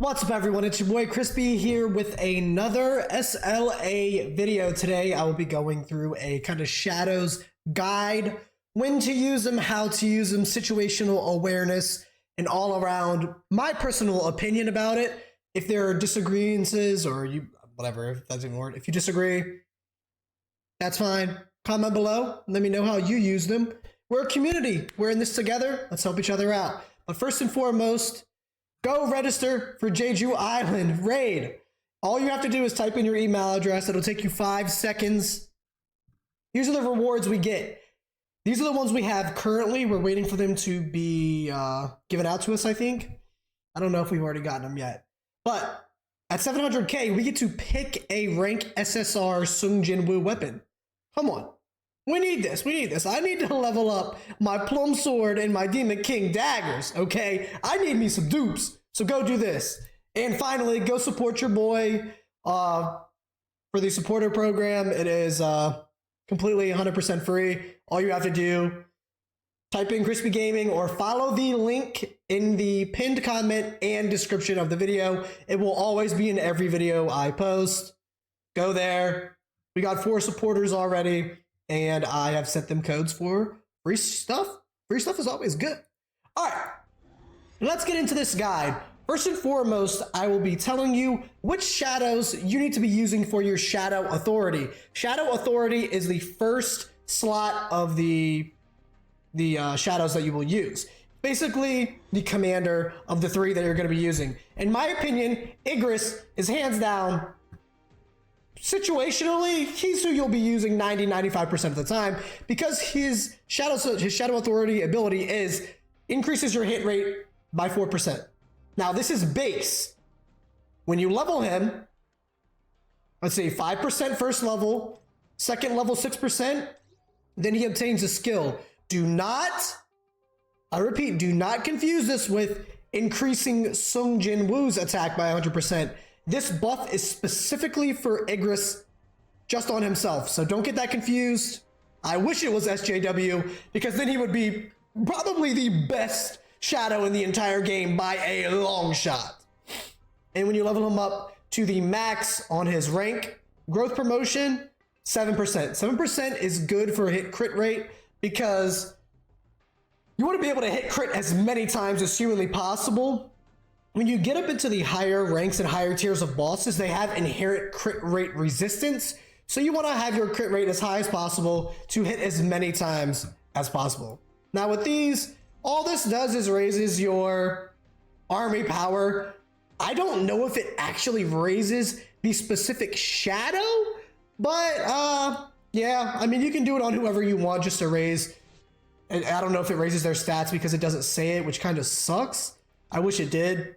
What's up, everyone? It's your boy Crispy here with another SLA video. Today I will be going through a kind of shadows guide, when to use them, how to use them, situational awareness, and all around my personal opinion about it. If there are disagreements or whatever, if that's even a word, if you disagree, that's fine. Comment below, let me know how you use them. We're a community, we're in this together, let's help each other out. But first and foremost, go register for Jeju Island Raid. All you have to do is type in your email address. It'll take you 5 seconds. These are the rewards we get. These are the ones we have currently. We're waiting for them to be given out to us, I think. I don't know if we've already gotten them yet. But at 700K, we get to pick a rank SSR Sung Jin Woo weapon. Come on. We need this. We need this. I need to level up my Plum Sword and my Demon King daggers, okay? I need me some dupes. So go do this. And finally, go support your boy for the supporter program. It is completely 100% free. All you have to do, type in CrispyGaming or follow the link in the pinned comment and description of the video. It will always be in every video I post. Go there. We got 4 supporters already. And I have sent them codes for free stuff. Free stuff is always good. All right, let's get into this guide. First and foremost, I will be telling you which shadows you need to be using for your Shadow Authority. Shadow Authority is the first slot of the shadows that you will use. Basically, the commander of the 3 that you're going to be using. In my opinion, Igris is hands down, situationally, he's who you'll be using 90-95% of the time, because his Shadow Authority ability increases your hit rate by 4%. Now, this is base. When you level him, let's say 5% first level, second level 6%, then he obtains a skill. I repeat, do not confuse this with increasing Sung Jin Woo's attack by 100%. This buff is specifically for Igris, just on himself, so don't get that confused. I wish it was SJW, because then he would be probably the best shadow in the entire game by a long shot. And when you level him up to the max on his rank, growth promotion, 7%. 7% is good for hit crit rate, because you want to be able to hit crit as many times as humanly possible. When you get up into the higher ranks and higher tiers of bosses, they have inherent crit rate resistance. So you want to have your crit rate as high as possible to hit as many times as possible. Now with these, all this does is raises your army power. I don't know if it actually raises the specific shadow, but yeah, I mean, you can do it on whoever you want just to raise. I don't know if it raises their stats because it doesn't say it, which kind of sucks. I wish it did.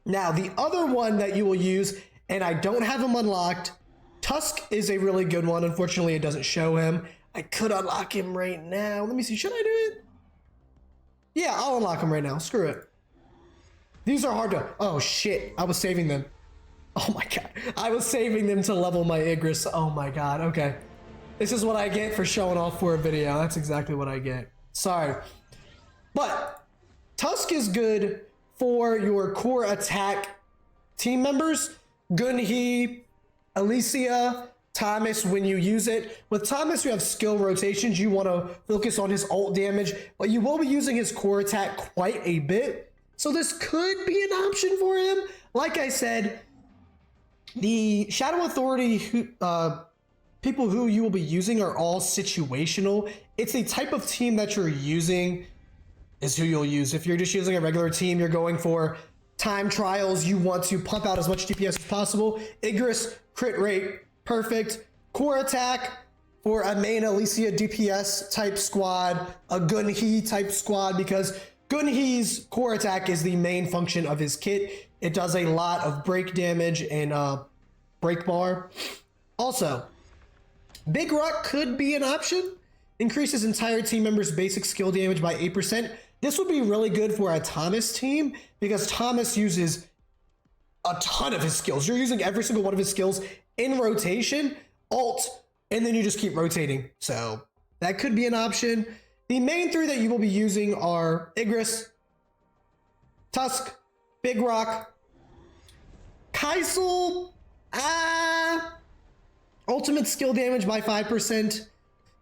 Now, the other one that you will use, and I don't have him unlocked, Tusk is a really good one. Unfortunately, it doesn't show him. I could unlock him right now. Let me see. Should I do it? Yeah, I'll unlock him right now. Screw it. These are hard to... Oh, shit. I was saving them. Oh, my God. I was saving them to level my Igris. Oh, my God. Okay. This is what I get for showing off for a video. That's exactly what I get. Sorry. But Tusk is good for your core attack team members. Gunhee, Alicia, Thomas when you use it. With Thomas, you have skill rotations. You want to focus on his ult damage, but you will be using his core attack quite a bit. So this could be an option for him. Like I said, the Shadow Authority people who you will be using are all situational. It's the type of team that you're using is who you'll use. If you're just using a regular team, you're going for time trials, you want to pump out as much DPS as possible. Igris, crit rate, perfect. Core attack for a main Alicia DPS type squad, a Gunhee type squad, because Gunhee's core attack is the main function of his kit. It does a lot of break damage and break bar. Also, Big Rock could be an option. Increases entire team members' basic skill damage by 8%. This would be really good for a Thomas team, because Thomas uses a ton of his skills. You're using every single one of his skills in rotation, ult, and then you just keep rotating. So that could be an option. The main 3 that you will be using are Igris, Tusk, Big Rock, Kaisel, ultimate skill damage by 5%.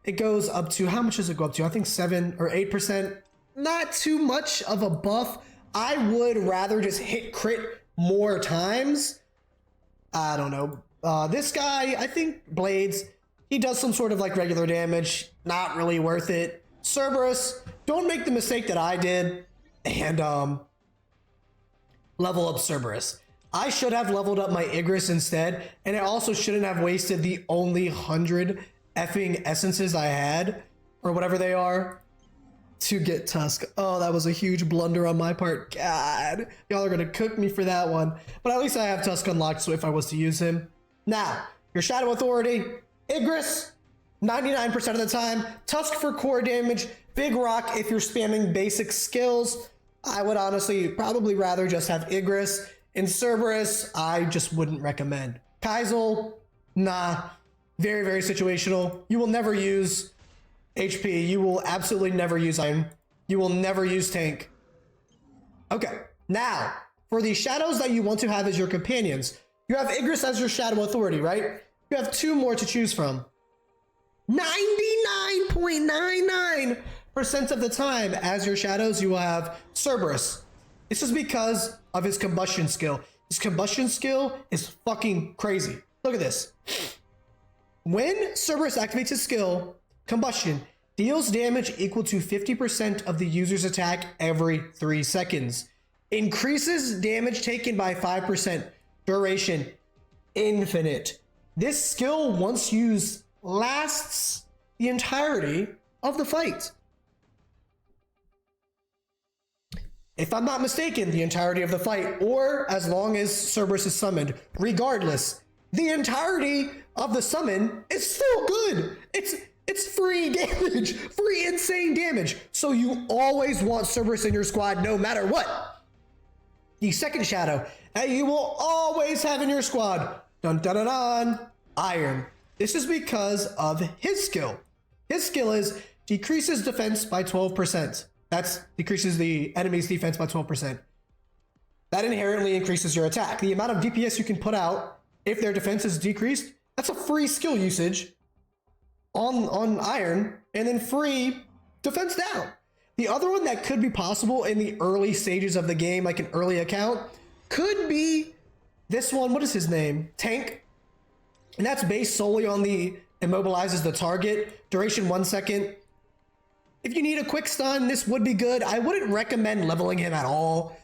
It goes up to, how much does it go up to? I think 7 or 8%. Not too much of a buff. I would rather just hit crit more times. I don't know. This guy, I think Blades, he does some sort of like regular damage. Not really worth it. Cerberus, don't make the mistake that I did and level up Cerberus. I should have leveled up my Igris instead, and I also shouldn't have wasted the only 100 effing essences I had, or whatever they are, to get Tusk. Oh, that was a huge blunder on my part. God, y'all are gonna cook me for that one. But at least I have Tusk unlocked, so if I was to use him. Now, your Shadow Authority, Igris, 99% of the time. Tusk for core damage. Big Rock if you're spamming basic skills. I would honestly probably rather just have Igris. In Cerberus, I just wouldn't recommend. Kaisel, nah. Very, very situational. You will never use HP. You will absolutely never use Iron. You will never use Tank. Okay, now, for the shadows that you want to have as your companions, you have Igris as your Shadow Authority, right? You have 2 more to choose from. 99.99% of the time as your shadows, you will have Cerberus. This is because of his combustion skill. His combustion skill is fucking crazy. Look at this. When Cerberus activates his skill, Combustion deals damage equal to 50% of the user's attack every 3 seconds. Increases damage taken by 5%. Duration infinite. This skill, once used, lasts the entirety of the fight. If I'm not mistaken, the entirety of the fight, or as long as Cerberus is summoned. Regardless, the entirety of the summon is still good. It's free damage, free insane damage. So you always want Cerberus in your squad no matter what. The second shadow that you will always have in your squad, dun dun dun dun, Iron. This is because of his skill. His skill is decreases defense by 12%. That's decreases the enemy's defense by 12%. That inherently increases your attack. The amount of DPS you can put out if their defense is decreased, that's a free skill usage on Iron, and then free defense down. The other one that could be possible in the early stages of the game, like an early account, could be this one. What is his name? Tank. And that's based solely on the immobilizes the target. Duration 1 second. If you need a quick stun, this would be good. I wouldn't recommend leveling him at all.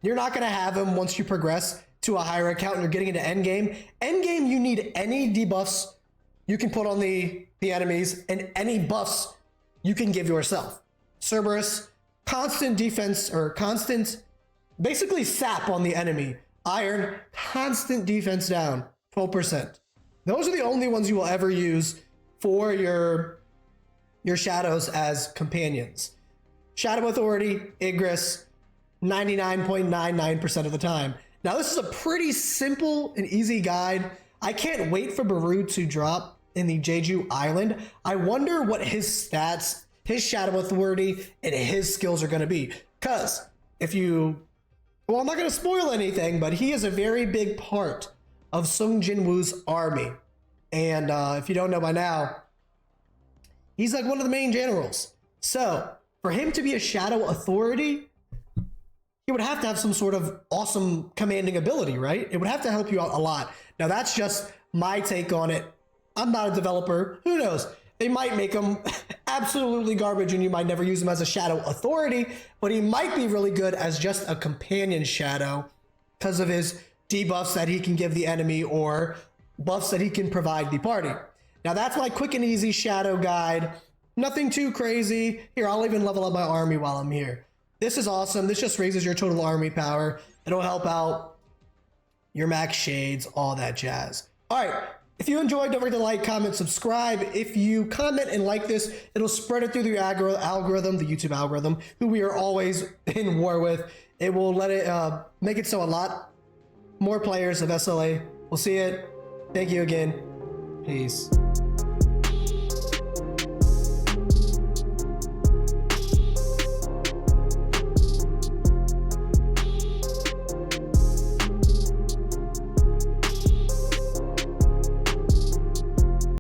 You're not going to have him once you progress to a higher account and you're getting into endgame. Endgame, you need any debuffs you can put on the enemies and any buffs you can give yourself. Cerberus, constant defense or constant, basically sap on the enemy. Iron, constant defense down, 12%. Those are the only ones you will ever use for your shadows as companions. Shadow Authority, Igris, 99.99% of the time. Now this is a pretty simple and easy guide. I can't wait for Baru to drop in the Jeju Island. I wonder what his stats, his Shadow Authority, and his skills are going to be. Because if you, well, I'm not going to spoil anything, but he is a very big part of Sung Jin Woo's army. And if you don't know by now, he's like one of the main generals. So for him to be a Shadow Authority, he would have to have some sort of awesome commanding ability, right? It would have to help you out a lot. Now that's just my take on it. I'm not a developer. Who knows? They might make him absolutely garbage and you might never use him as a Shadow Authority, but he might be really good as just a companion shadow because of his debuffs that he can give the enemy or buffs that he can provide the party. Now that's my quick and easy shadow guide. Nothing too crazy. Here, I'll even level up my army while I'm here. This is awesome. This just raises your total army power. It'll help out your max shades, all that jazz. All right. If you enjoyed, don't forget to like, comment, subscribe. If you comment and like this, it'll spread it through the algorithm, the YouTube algorithm, who we are always in war with. It will let it make it so a lot more players of SLA will see it. Thank you again. Peace.